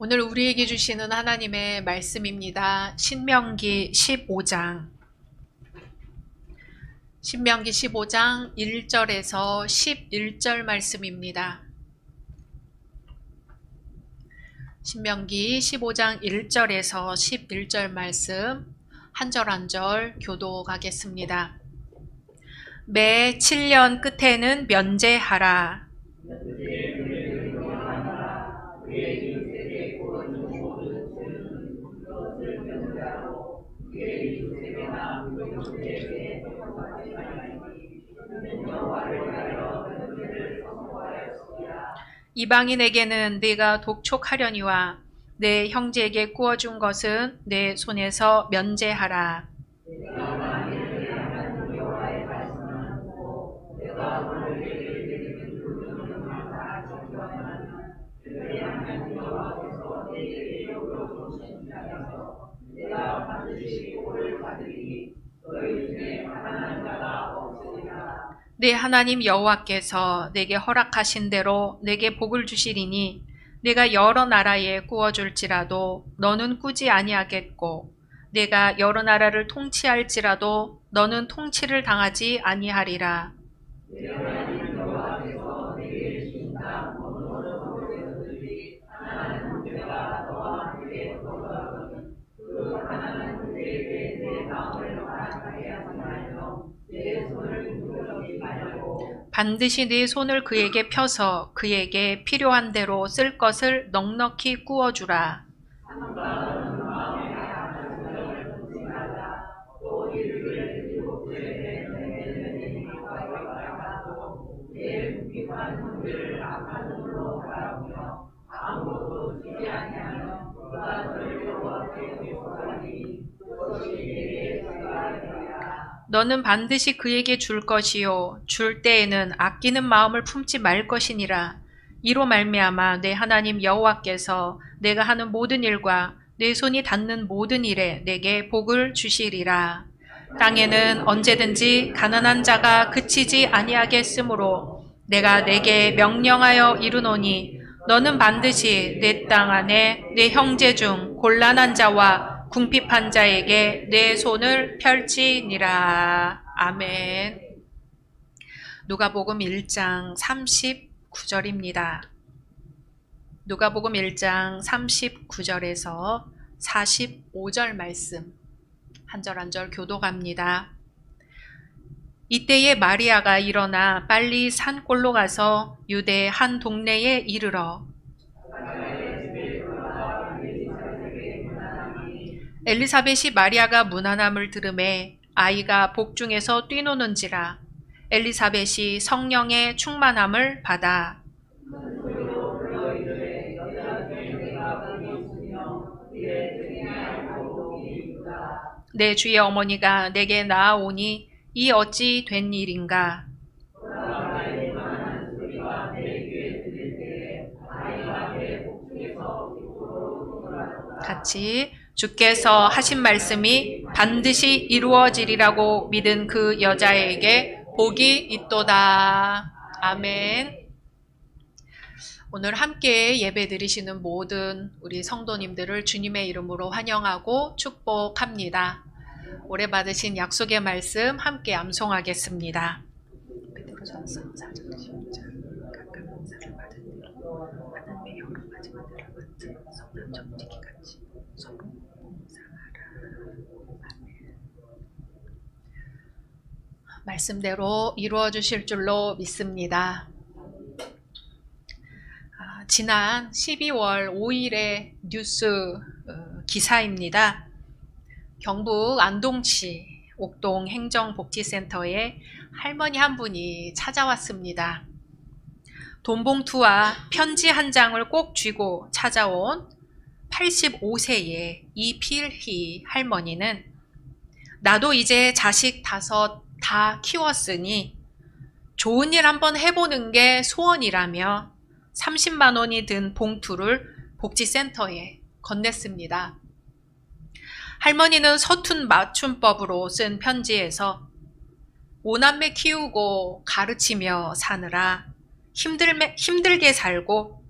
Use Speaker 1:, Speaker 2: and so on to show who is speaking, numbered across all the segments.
Speaker 1: 오늘 우리에게 주시는 하나님의 말씀입니다. 신명기 15장 1절에서 11절 말씀입니다. 신명기 15장 1절에서 11절 말씀 한 절 한 절 교독하겠습니다. 매 7년 끝에는 면제하라. 이방인에게는 네가 독촉하려니와 내 형제에게 구워준 것은 내 손에서 면제하라. 내 하나님 여호와께서 내게 허락하신 대로 내게 복을 주시리니 내가 여러 나라에 구워줄지라도 너는 꾸지 아니하겠고 내가 여러 나라를 통치할지라도 너는 통치를 당하지 아니하리라. 반드시 네 손을 그에게 펴서 그에게 필요한 대로 쓸 것을 넉넉히 구워주라. 너는 반드시 그에게 줄 것이요 줄 때에는 아끼는 마음을 품지 말 것이니라. 이로 말미암아 내 하나님 여호와께서 내가 하는 모든 일과 내 손이 닿는 모든 일에 내게 복을 주시리라. 땅에는 언제든지 가난한 자가 그치지 아니하겠으므로 내가 내게 명령하여 이르노니 너는 반드시 내 땅 안에 내 형제 중 곤란한 자와 궁핍한 자에게 내 손을 펼치니라. 아멘. 누가복음 1장 39절입니다. 누가복음 1장 39절에서 45절 말씀 한 절 한 절 교독합니다. 이때에 마리아가 일어나 빨리 산골로 가서 유대 한 동네에 이르러 엘리사벳이 마리아가 문안함을 들으매 아이가 복중에서 뛰노는지라. 엘리사벳이 성령의 충만함을 받아 내 주의 어머니가 내게 나아오니 이 어찌 된 일인가. 같이 주께서 하신 말씀이 반드시 이루어지리라고 믿은 그 여자에게 복이 있도다. 아멘. 오늘 함께 예배 드리시는 모든 우리 성도님들을 주님의 이름으로 환영하고 축복합니다. 올해 받으신 약속의 말씀 함께 암송하겠습니다. 베드로전서 4장 10절 각각 은사를 받은 대로 하나님의 여러 가지 만들어 같은 선한 정직이 같이 서로 봉사하라. 아멘. 말씀대로 이루어 주실 줄로 믿습니다. 지난 12월 5일의 뉴스 기사입니다. 경북 안동시 옥동 행정복지센터에 할머니 한 분이 찾아왔습니다. 돈봉투와 편지 한 장을 꼭 쥐고 찾아온 85세의 이필희 할머니는 나도 이제 자식 5 다 키웠으니 좋은 일 한번 해보는 게 소원이라며 30만 원이 든 봉투를 복지센터에 건넸습니다. 할머니는 서툰 맞춤법으로 쓴 편지에서 5남매 키우고 가르치며 사느라 힘들게 살고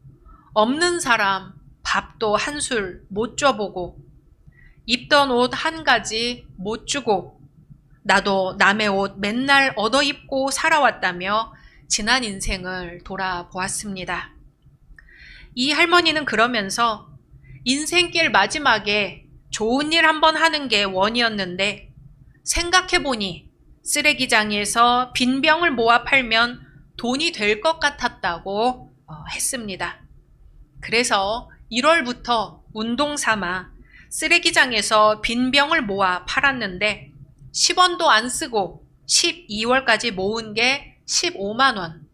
Speaker 1: 없는 사람 밥도 한술 못 줘보고 입던 옷 한 가지 못 주고 나도 남의 옷 맨날 얻어 입고 살아왔다며 지난 인생을 돌아보았습니다. 이 할머니는 그러면서 인생길 마지막에 좋은 일 한번 하는 게 원이었는데 생각해보니 쓰레기장에서 빈 병을 모아 팔면 돈이 될 것 같았다고 했습니다. 그래서 1월부터 운동 삼아 쓰레기장에서 빈 병을 모아 팔았는데 10원도 안 쓰고 12월까지 모은 게 15만 원.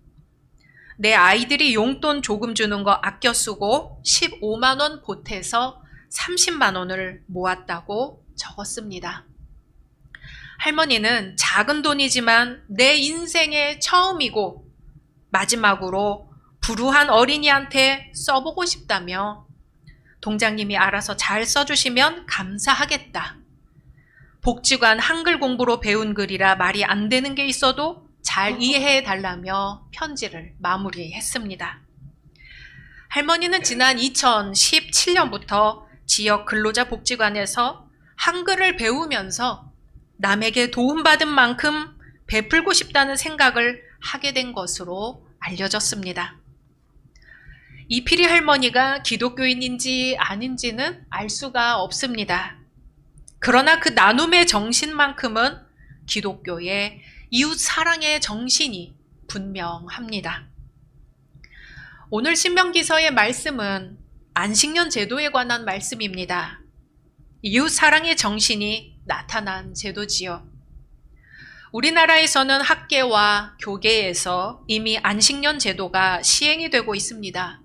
Speaker 1: 내 아이들이 용돈 조금 주는 거 아껴 쓰고 15만 원 보태서 30만 원을 모았다고 적었습니다. 할머니는 작은 돈이지만 내 인생의 처음이고 마지막으로 불우한 어린이한테 써보고 싶다며 동장님이 알아서 잘 써주시면 감사하겠다. 복지관 한글 공부로 배운 글이라 말이 안 되는 게 있어도 잘 이해해 달라며 편지를 마무리했습니다. 할머니는 지난 2017년부터 지역 근로자 복지관에서 한글을 배우면서 남에게 도움받은 만큼 베풀고 싶다는 생각을 하게 된 것으로 알려졌습니다. 이피리 할머니가 기독교인인지 아닌지는 알 수가 없습니다. 그러나 그 나눔의 정신만큼은 기독교의 이웃 사랑의 정신이 분명합니다. 오늘 신명기서의 말씀은 안식년 제도에 관한 말씀입니다. 이웃 사랑의 정신이 나타난 제도지요. 우리나라에서는 학계와 교계에서 이미 안식년 제도가 시행이 되고 있습니다.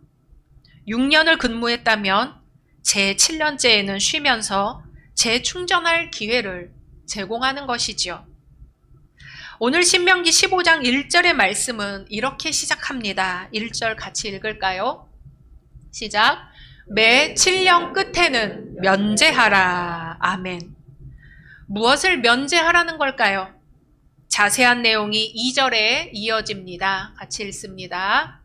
Speaker 1: 6년을 근무했다면 제7년째에는 쉬면서 재충전할 기회를 제공하는 것이지요. 오늘 신명기 15장 1절의 말씀은 이렇게 시작합니다. 1절 같이 읽을까요? 시작. 매 7년 끝에는 면제하라. 아멘. 무엇을 면제하라는 걸까요? 자세한 내용이 2절에 이어집니다. 같이 읽습니다.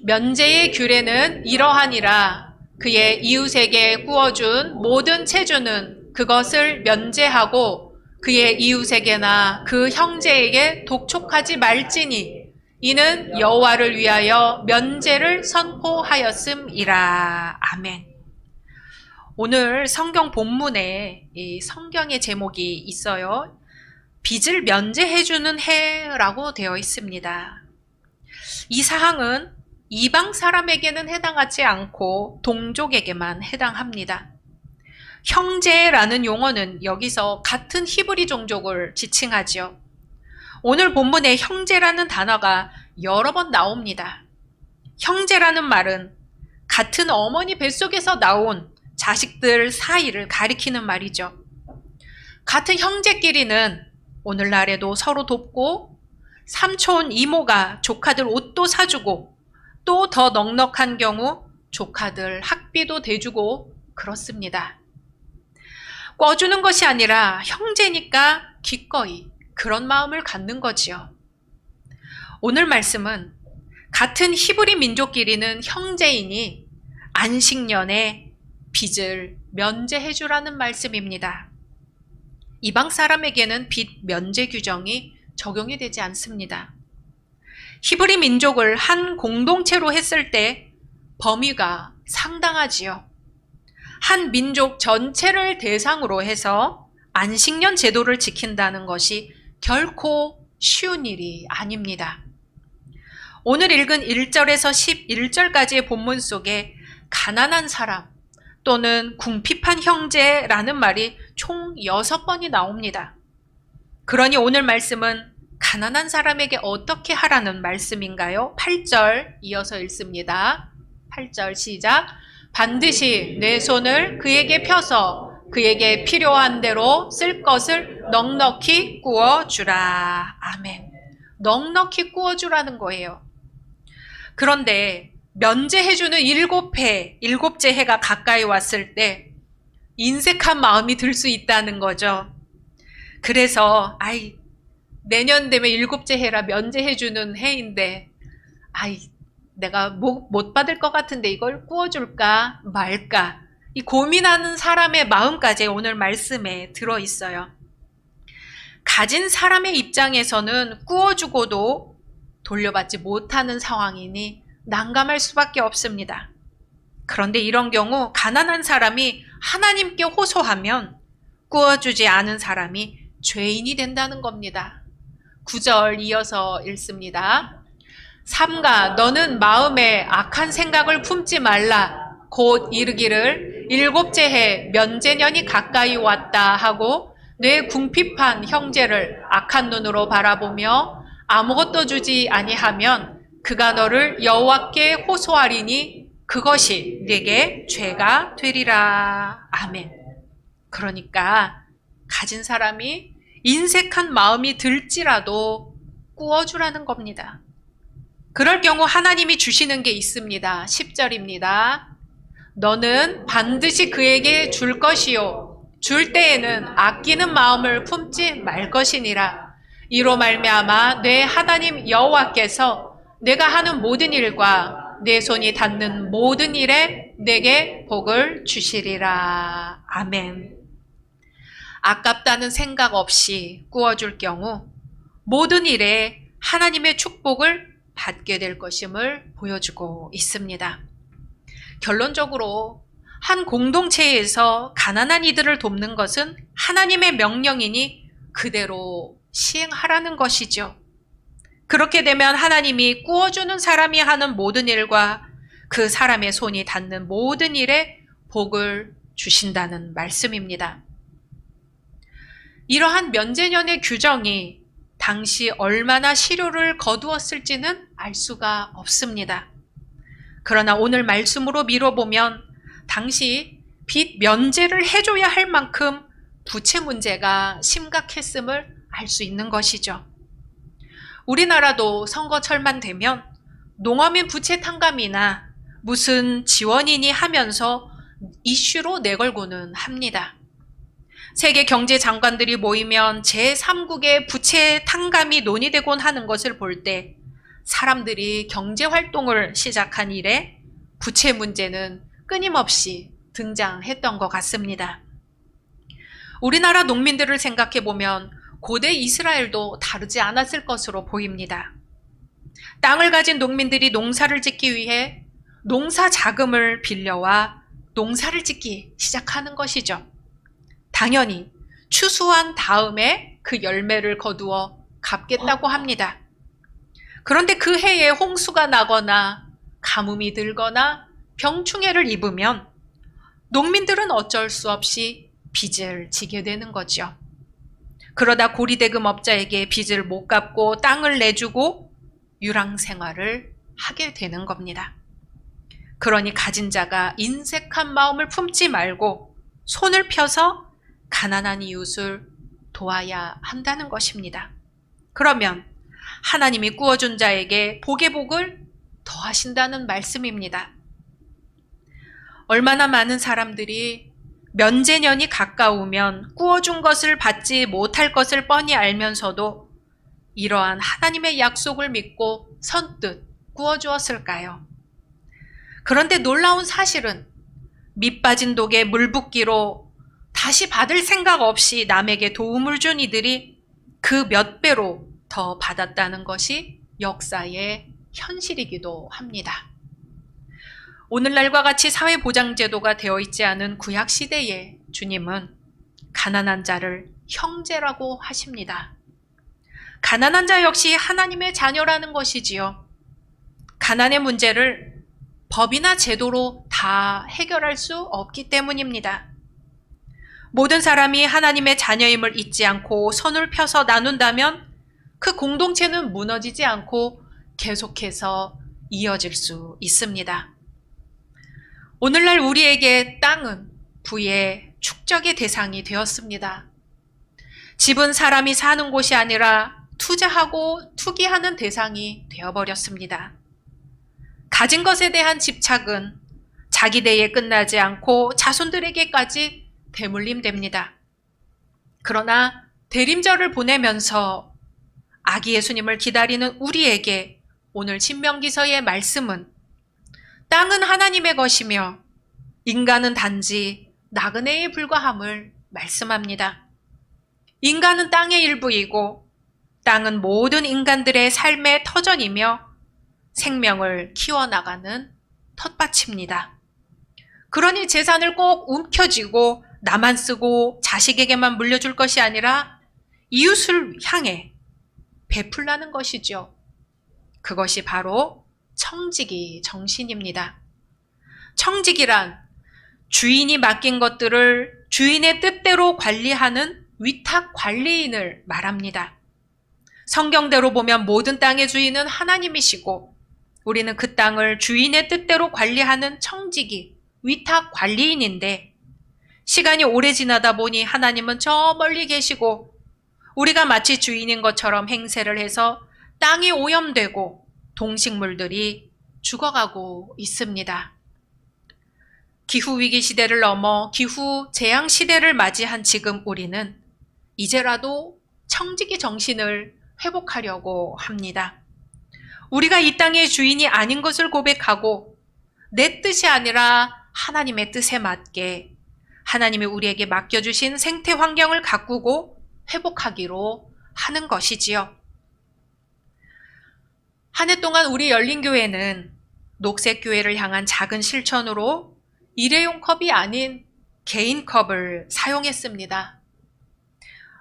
Speaker 1: 면제의 규례는 이러하니라. 그의 이웃에게 구워준 모든 체주는 그것을 면제하고 그의 이웃에게나 그 형제에게 독촉하지 말지니 이는 여호와를 위하여 면제를 선포하였음이라. 아멘. 오늘 성경 본문에 이 성경의 제목이 있어요. 빚을 면제해주는 해라고 되어 있습니다. 이 사항은 이방 사람에게는 해당하지 않고 동족에게만 해당합니다. 형제라는 용어는 여기서 같은 히브리 종족을 지칭하지요. 오늘 본문에 형제라는 단어가 여러 번 나옵니다. 형제라는 말은 같은 어머니 뱃속에서 나온 자식들 사이를 가리키는 말이죠. 같은 형제끼리는 오늘날에도 서로 돕고 삼촌, 이모가 조카들 옷도 사주고 또 더 넉넉한 경우 조카들 학비도 대주고 그렇습니다. 꿔주는 것이 아니라 형제니까 기꺼이 그런 마음을 갖는 거지요. 오늘 말씀은 같은 히브리 민족끼리는 형제이니 안식년에 빚을 면제해 주라는 말씀입니다. 이방 사람에게는 빚 면제 규정이 적용이 되지 않습니다. 히브리 민족을 한 공동체로 했을 때 범위가 상당하지요. 한 민족 전체를 대상으로 해서 안식년 제도를 지킨다는 것이 결코 쉬운 일이 아닙니다. 오늘 읽은 1절에서 11절까지의 본문 속에 가난한 사람 또는 궁핍한 형제라는 말이 총 6번이 나옵니다. 그러니 오늘 말씀은 가난한 사람에게 어떻게 하라는 말씀인가요? 8절 이어서 읽습니다. 8절 시작. 반드시 내 손을 그에게 펴서 그에게 필요한 대로 쓸 것을 넉넉히 구워주라. 아멘. 넉넉히 구워주라는 거예요. 그런데 면제해주는 7째 해가 가까이 왔을 때 인색한 마음이 들 수 있다는 거죠. 그래서 내년 되면 7째 해라 면제해주는 해인데 내가 못 받을 것 같은데 이걸 꾸어줄까 말까, 이 고민하는 사람의 마음까지 오늘 말씀에 들어 있어요. 가진 사람의 입장에서는 꾸어주고도 돌려받지 못하는 상황이니 난감할 수밖에 없습니다. 그런데 이런 경우 가난한 사람이 하나님께 호소하면 꾸어주지 않은 사람이 죄인이 된다는 겁니다. 9절 이어서 읽습니다. 삼가 너는 마음에 악한 생각을 품지 말라. 곧 이르기를 일곱째 해 면제년이 가까이 왔다 하고 내 궁핍한 형제를 악한 눈으로 바라보며 아무것도 주지 아니하면 그가 너를 여호와께 호소하리니 그것이 네게 죄가 되리라. 아멘. 그러니까 가진 사람이 인색한 마음이 들지라도 꾸어주라는 겁니다. 그럴 경우 하나님이 주시는 게 있습니다. 10절입니다. 너는 반드시 그에게 줄 것이요 줄 때에는 아끼는 마음을 품지 말 것이니라. 이로 말미암아 내 하나님 여호와께서 내가 하는 모든 일과 내 손이 닿는 모든 일에 내게 복을 주시리라. 아멘. 아깝다는 생각 없이 꾸어줄 경우 모든 일에 하나님의 축복을 받게 될 것임을 보여주고 있습니다. 결론적으로 한 공동체에서 가난한 이들을 돕는 것은 하나님의 명령이니 그대로 시행하라는 것이죠. 그렇게 되면 하나님이 꾸어주는 사람이 하는 모든 일과 그 사람의 손이 닿는 모든 일에 복을 주신다는 말씀입니다. 이러한 면제년의 규정이 당시 얼마나 실효를 거두었을지는 알 수가 없습니다. 그러나 오늘 말씀으로 미뤄보면 당시 빚 면제를 해줘야 할 만큼 부채 문제가 심각했음을 알 수 있는 것이죠. 우리나라도 선거철만 되면 농어민 부채 탕감이나 무슨 지원이니 하면서 이슈로 내걸고는 합니다. 세계 경제 장관들이 모이면 제3국의 부채 탕감이 논의되곤 하는 것을 볼 때 사람들이 경제 활동을 시작한 이래 부채 문제는 끊임없이 등장했던 것 같습니다. 우리나라 농민들을 생각해 보면 고대 이스라엘도 다르지 않았을 것으로 보입니다. 땅을 가진 농민들이 농사를 짓기 위해 농사 자금을 빌려와 농사를 짓기 시작하는 것이죠. 당연히 추수한 다음에 그 열매를 거두어 갚겠다고 합니다. 그런데 그 해에 홍수가 나거나 가뭄이 들거나 병충해를 입으면 농민들은 어쩔 수 없이 빚을 지게 되는 거죠. 그러다 고리대금업자에게 빚을 못 갚고 땅을 내주고 유랑생활을 하게 되는 겁니다. 그러니 가진 자가 인색한 마음을 품지 말고 손을 펴서 가난한 이웃을 도와야 한다는 것입니다. 그러면 하나님이 꾸어준 자에게 복의 복을 더하신다는 말씀입니다. 얼마나 많은 사람들이 면제년이 가까우면 꾸어준 것을 받지 못할 것을 뻔히 알면서도 이러한 하나님의 약속을 믿고 선뜻 꾸어주었을까요? 그런데 놀라운 사실은 밑 빠진 독에 물 붓기로 다시 받을 생각 없이 남에게 도움을 준 이들이 그 몇 배로 더 받았다는 것이 역사의 현실이기도 합니다. 오늘날과 같이 사회보장제도가 되어 있지 않은 구약시대에 주님은 가난한 자를 형제라고 하십니다. 가난한 자 역시 하나님의 자녀라는 것이지요. 가난의 문제를 법이나 제도로 다 해결할 수 없기 때문입니다. 모든 사람이 하나님의 자녀임을 잊지 않고 손을 펴서 나눈다면 그 공동체는 무너지지 않고 계속해서 이어질 수 있습니다. 오늘날 우리에게 땅은 부의 축적의 대상이 되었습니다. 집은 사람이 사는 곳이 아니라 투자하고 투기하는 대상이 되어버렸습니다. 가진 것에 대한 집착은 자기 대에 끝나지 않고 자손들에게까지 대물림됩니다. 그러나 대림절을 보내면서 아기 예수님을 기다리는 우리에게 오늘 신명기서의 말씀은 땅은 하나님의 것이며 인간은 단지 나그네에 불과함을 말씀합니다. 인간은 땅의 일부이고 땅은 모든 인간들의 삶의 터전이며 생명을 키워나가는 텃밭입니다. 그러니 재산을 꼭 움켜쥐고 나만 쓰고 자식에게만 물려줄 것이 아니라 이웃을 향해 베풀라는 것이죠. 그것이 바로 청지기 정신입니다. 청지기란 주인이 맡긴 것들을 주인의 뜻대로 관리하는 위탁 관리인을 말합니다. 성경대로 보면 모든 땅의 주인은 하나님이시고 우리는 그 땅을 주인의 뜻대로 관리하는 청지기, 위탁 관리인인데 시간이 오래 지나다 보니 하나님은 저 멀리 계시고 우리가 마치 주인인 것처럼 행세를 해서 땅이 오염되고 동식물들이 죽어가고 있습니다. 기후위기 시대를 넘어 기후 재앙 시대를 맞이한 지금 우리는 이제라도 청지기 정신을 회복하려고 합니다. 우리가 이 땅의 주인이 아닌 것을 고백하고 내 뜻이 아니라 하나님의 뜻에 맞게 하나님이 우리에게 맡겨주신 생태 환경을 가꾸고 회복하기로 하는 것이지요. 한 해 동안 우리 열린교회는 녹색교회를 향한 작은 실천으로 일회용 컵이 아닌 개인 컵을 사용했습니다.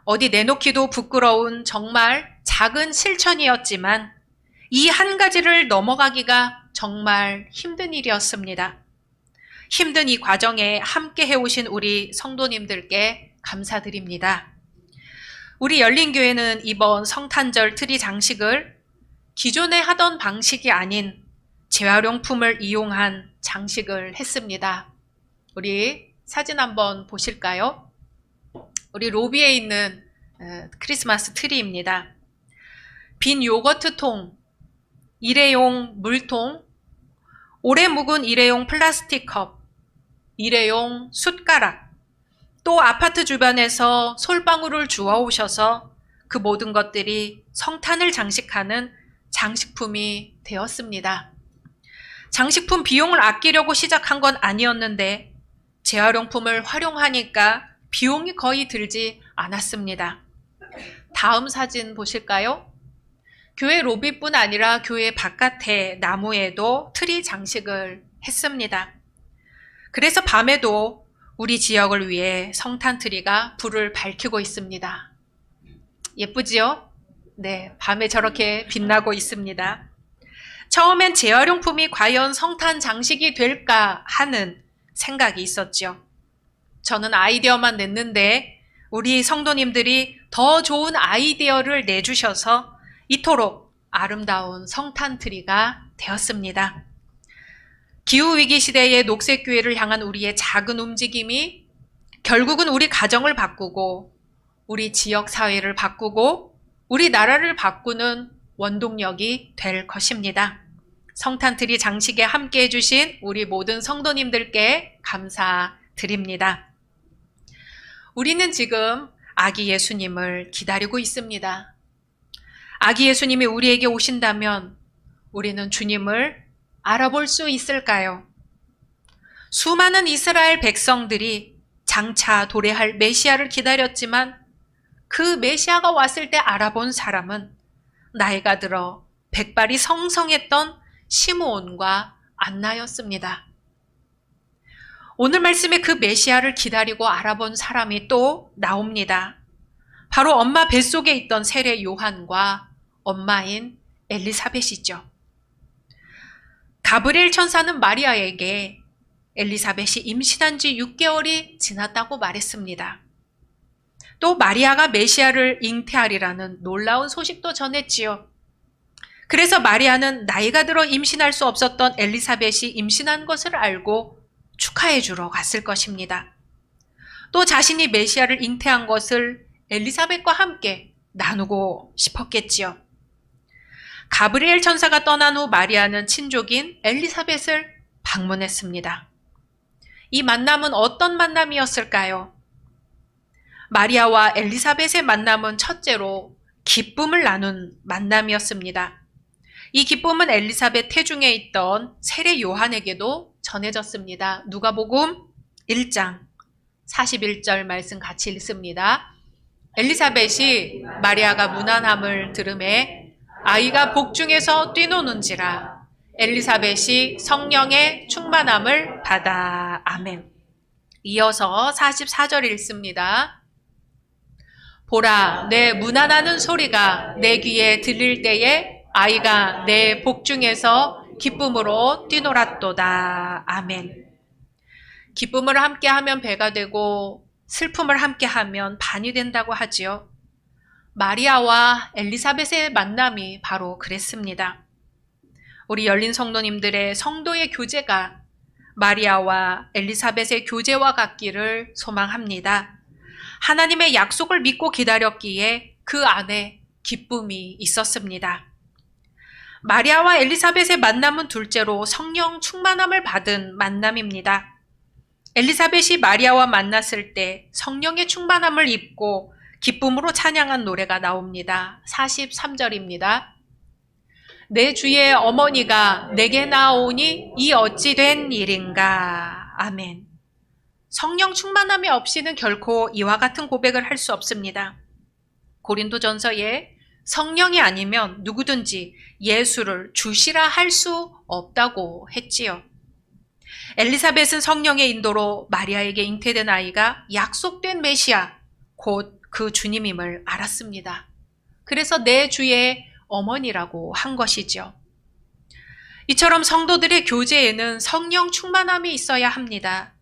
Speaker 1: 어디 내놓기도 부끄러운 정말 작은 실천이었지만 이 한 가지를 넘어가기가 정말 힘든 일이었습니다. 힘든 이 과정에 함께 해오신 우리 성도님들께 감사드립니다. 우리 열린교회는 이번 성탄절 트리 장식을 기존에 하던 방식이 아닌 재활용품을 이용한 장식을 했습니다. 우리 사진 한번 보실까요? 우리 로비에 있는 크리스마스 트리입니다. 빈 요거트통, 일회용 물통, 오래 묵은 일회용 플라스틱 컵, 일회용 숟가락, 또 아파트 주변에서 솔방울을 주워오셔서 그 모든 것들이 성탄을 장식하는 장식품이 되었습니다. 장식품 비용을 아끼려고 시작한 건 아니었는데 재활용품을 활용하니까 비용이 거의 들지 않았습니다. 다음 사진 보실까요? 교회 로비뿐 아니라 교회 바깥의 나무에도 트리 장식을 했습니다. 그래서 밤에도 우리 지역을 위해 성탄 트리가 불을 밝히고 있습니다. 예쁘지요? 네, 밤에 저렇게 빛나고 있습니다. 처음엔 재활용품이 과연 성탄 장식이 될까 하는 생각이 있었죠. 저는 아이디어만 냈는데 우리 성도님들이 더 좋은 아이디어를 내주셔서 이토록 아름다운 성탄 트리가 되었습니다. 기후위기 시대의 녹색교회를 향한 우리의 작은 움직임이 결국은 우리 가정을 바꾸고 우리 지역사회를 바꾸고 우리 나라를 바꾸는 원동력이 될 것입니다. 성탄 트리 장식에 함께 해주신 우리 모든 성도님들께 감사드립니다. 우리는 지금 아기 예수님을 기다리고 있습니다. 아기 예수님이 우리에게 오신다면 우리는 주님을 알아볼 수 있을까요? 수많은 이스라엘 백성들이 장차 도래할 메시아를 기다렸지만 그 메시아가 왔을 때 알아본 사람은 나이가 들어 백발이 성성했던 시므온과 안나였습니다. 오늘 말씀에 그 메시아를 기다리고 알아본 사람이 또 나옵니다. 바로 엄마 뱃속에 있던 세례 요한과 엄마인 엘리사벳이죠. 가브리엘 천사는 마리아에게 엘리사벳이 임신한 지 6개월이 지났다고 말했습니다. 또 마리아가 메시아를 잉태하리라는 놀라운 소식도 전했지요. 그래서 마리아는 나이가 들어 임신할 수 없었던 엘리사벳이 임신한 것을 알고 축하해 주러 갔을 것입니다. 또 자신이 메시아를 잉태한 것을 엘리사벳과 함께 나누고 싶었겠지요. 가브리엘 천사가 떠난 후 마리아는 친족인 엘리사벳을 방문했습니다. 이 만남은 어떤 만남이었을까요? 마리아와 엘리사벳의 만남은 첫째로 기쁨을 나눈 만남이었습니다. 이 기쁨은 엘리사벳 태중에 있던 세례 요한에게도 전해졌습니다. 누가복음 1장 41절 말씀 같이 읽습니다. 엘리사벳이 마리아가 문안함을 들음에 아이가 복중에서 뛰노는지라 엘리사벳이 성령의 충만함을 받아. 아멘. 이어서 44절 읽습니다. 보라, 내 문안하는 소리가 내 귀에 들릴 때에 아이가 내 복중에서 기쁨으로 뛰놀았도다. 아멘. 기쁨을 함께하면 배가 되고 슬픔을 함께하면 반이 된다고 하지요. 마리아와 엘리사벳의 만남이 바로 그랬습니다. 우리 열린 성도님들의 성도의 교제가 마리아와 엘리사벳의 교제와 같기를 소망합니다. 하나님의 약속을 믿고 기다렸기에 그 안에 기쁨이 있었습니다. 마리아와 엘리사벳의 만남은 둘째로 성령 충만함을 받은 만남입니다. 엘리사벳이 마리아와 만났을 때 성령의 충만함을 입고 기쁨으로 찬양한 노래가 나옵니다. 43절입니다. 내 주의 어머니가 내게 나오니 이 어찌 된 일인가. 아멘. 성령 충만함이 없이는 결코 이와 같은 고백을 할 수 없습니다. 고린도전서에 성령이 아니면 누구든지 예수를 주시라 할 수 없다고 했지요. 엘리사벳은 성령의 인도로 마리아에게 잉태된 아이가 약속된 메시아, 곧 그 주님임을 알았습니다. 그래서 내 주의 어머니라고 한 것이죠. 이처럼 성도들의 교제에는 성령 충만함이 있어야 합니다.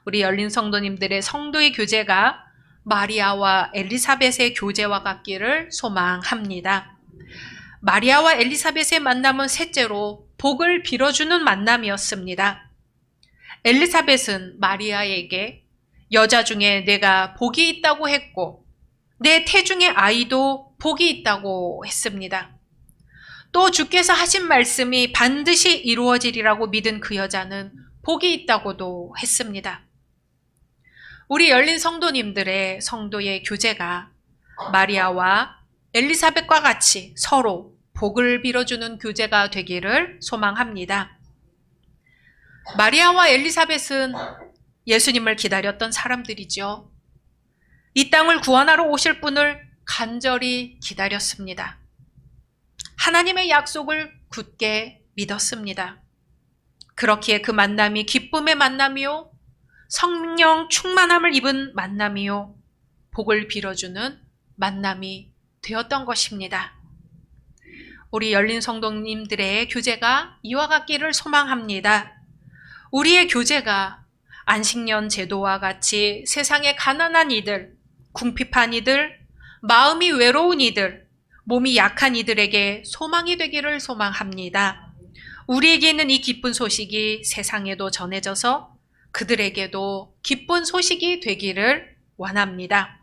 Speaker 1: 우리 열린 성도님들의 성도의 교제가 마리아와 엘리사벳의 교제와 같기를 소망합니다. 마리아와 엘리사벳의 만남은 셋째로 복을 빌어주는 만남이었습니다. 엘리사벳은 마리아에게 여자 중에 내가 복이 있다고 했고 내 태중의 아이도 복이 있다고 했습니다. 또 주께서 하신 말씀이 반드시 이루어지리라고 믿은 그 여자는 복이 있다고도 했습니다. 우리 열린 성도님들의 성도의 교제가 마리아와 엘리사벳과 같이 서로 복을 빌어주는 교제가 되기를 소망합니다. 마리아와 엘리사벳은 예수님을 기다렸던 사람들이죠. 이 땅을 구원하러 오실 분을 간절히 기다렸습니다. 하나님의 약속을 굳게 믿었습니다. 그렇기에 그 만남이 기쁨의 만남이요, 성령 충만함을 입은 만남이요, 복을 빌어주는 만남이 되었던 것입니다. 우리 열린 성도님들의 교제가 이와 같기를 소망합니다. 우리의 교제가 안식년 제도와 같이 세상의 가난한 이들, 궁핍한 이들, 마음이 외로운 이들, 몸이 약한 이들에게 소망이 되기를 소망합니다. 우리에게 있는 이 기쁜 소식이 세상에도 전해져서 그들에게도 기쁜 소식이 되기를 원합니다.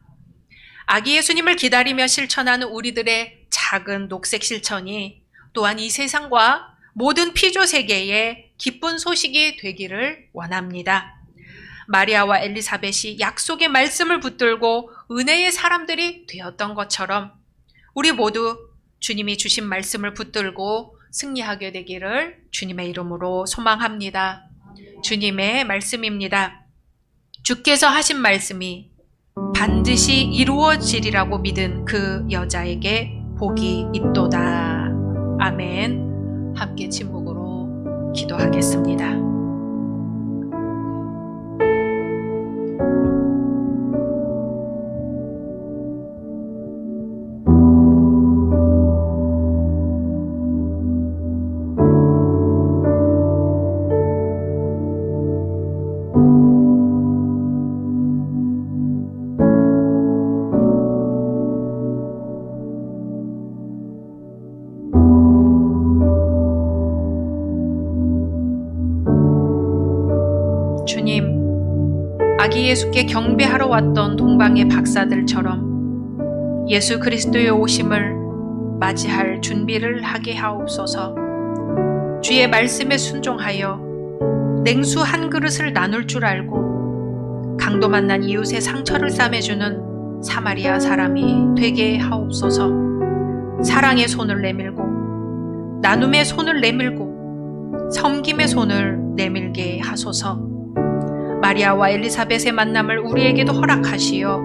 Speaker 1: 아기 예수님을 기다리며 실천하는 우리들의 작은 녹색 실천이 또한 이 세상과 모든 피조 세계에 기쁜 소식이 되기를 원합니다. 마리아와 엘리사벳이 약속의 말씀을 붙들고 은혜의 사람들이 되었던 것처럼 우리 모두 주님이 주신 말씀을 붙들고 승리하게 되기를 주님의 이름으로 소망합니다. 주님의 말씀입니다. 주께서 하신 말씀이 반드시 이루어지리라고 믿은 그 여자에게 복이 있도다. 아멘. 함께 침묵으로 기도하겠습니다. 주님, 아기 예수께 경배하러 왔던 동방의 박사들처럼 예수 그리스도의 오심을 맞이할 준비를 하게 하옵소서. 주의 말씀에 순종하여 냉수 한 그릇을 나눌 줄 알고 강도 만난 이웃의 상처를 싸매주는 사마리아 사람이 되게 하옵소서. 사랑의 손을 내밀고 나눔의 손을 내밀고 섬김의 손을 내밀게 하소서. 마리아와 엘리사벳의 만남을 우리에게도 허락하시어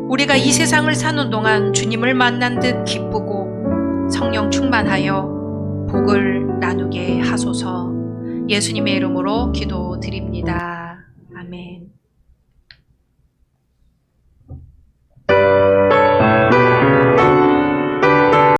Speaker 1: 우리가 이 세상을 사는 동안 주님을 만난 듯 기쁘고 성령 충만하여 복을 나누게 하소서. 예수님의 이름으로 기도드립니다.